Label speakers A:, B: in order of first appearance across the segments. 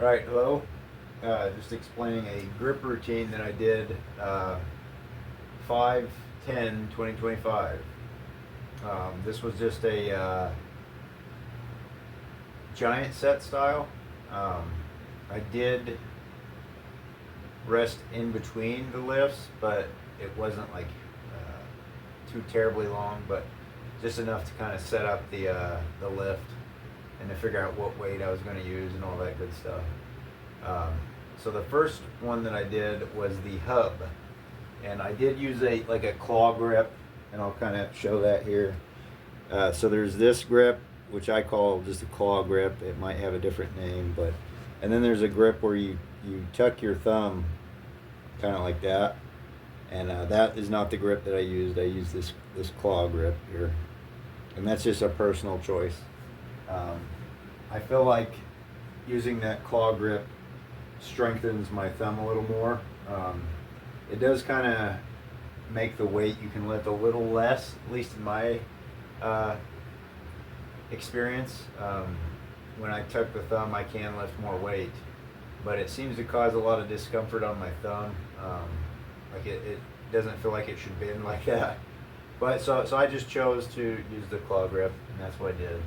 A: Right, hello. Just explaining a grip routine that I did 5/10/2025. This was just a giant set style. I did rest in between the lifts, but it wasn't like too terribly long, but just enough to kind of set up the lift and to figure out what weight I was going to use and all that good stuff. So the first one that I did was the hub, and I did use a claw grip, and I'll kind of show that here. So there's this grip, which I call just a claw grip. It might have a different name, and then there's a grip where you tuck your thumb kind of like that, and that is not the grip that I used. I used this claw grip here, and that's just a personal choice. I feel like using that claw grip strengthens my thumb a little more. It does kind of make the weight you can lift a little less, at least in my experience. When I tuck the thumb, I can lift more weight, but it seems to cause a lot of discomfort on my thumb. Like it doesn't feel like it should bend like that. But so I just chose to use the claw grip, and that's what I did.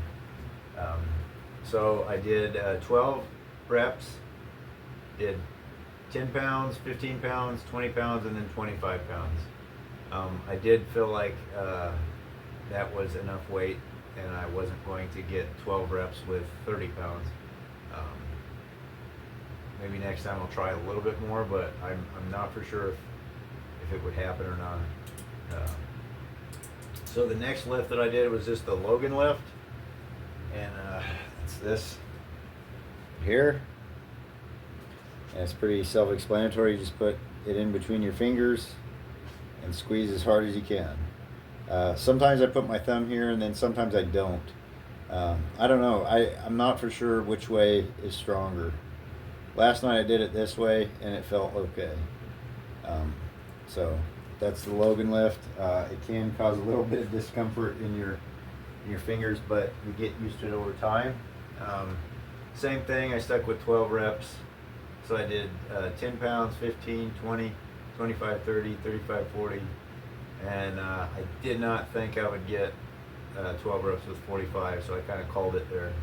A: So I did 12 reps, did 10 pounds, 15 pounds, 20 pounds, and then 25 pounds. I did feel like that was enough weight, and I wasn't going to get 12 reps with 30 pounds. Maybe next time I'll try a little bit more, but I'm not for sure if it would happen or not. So the next lift that I did was just the Logan lift, and it's this here. And it's pretty self-explanatory. You just put it in between your fingers and squeeze as hard as you can. Sometimes I put my thumb here, and then sometimes I don't. I don't know. I'm not for sure which way is stronger. Last night I did it this way, and it felt okay. So that's the Logan lift. It can cause a little bit of discomfort in your fingers, but you get used to it over time. Same thing, I stuck with 12 reps. So I did 10 pounds, 15, 20, 25, 30, 35, 40. And I did not think I would get 12 reps with 45, so I kind of called it there.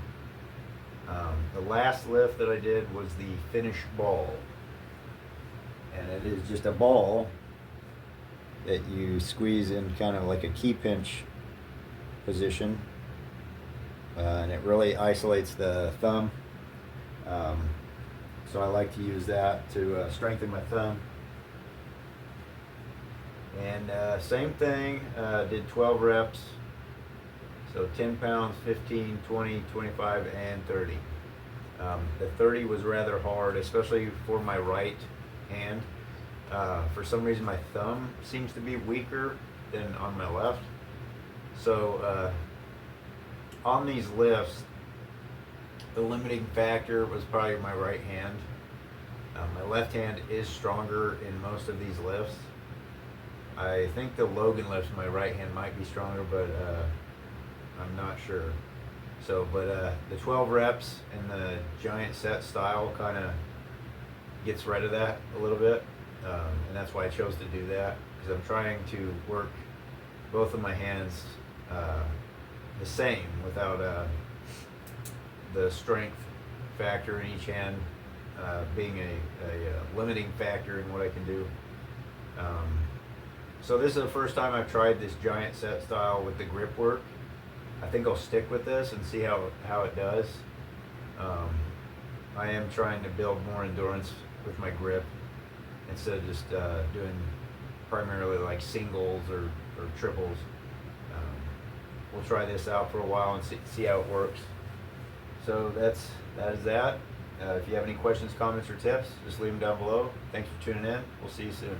A: The last lift that I did was the finish ball. And it is just a ball that you squeeze in kind of like a key pinch position. And it really isolates the thumb. So I like to use that to strengthen my thumb. And same thing, did 12 reps. So 10 pounds, 15, 20, 25, and 30. The 30 was rather hard, especially for my right hand. For some reason my thumb seems to be weaker than on my left. So on these lifts, the limiting factor was probably my right hand. My left hand is stronger in most of these lifts. I think the Logan lifts, my right hand might be stronger, but I'm not sure. So, but the 12 reps and the giant set style kind of gets rid of that a little bit. And that's why I chose to do that, because I'm trying to work both of my hands the same without the strength factor in each hand being a limiting factor in what I can do. So this is the first time I've tried this giant set style with the grip work. I think I'll stick with this and see how it does. I am trying to build more endurance with my grip instead of just doing primarily like singles or triples. We'll try this out for a while and see how it works. So that is that. If you have any questions, comments, or tips, just leave them down below. Thanks for tuning in. We'll see you soon.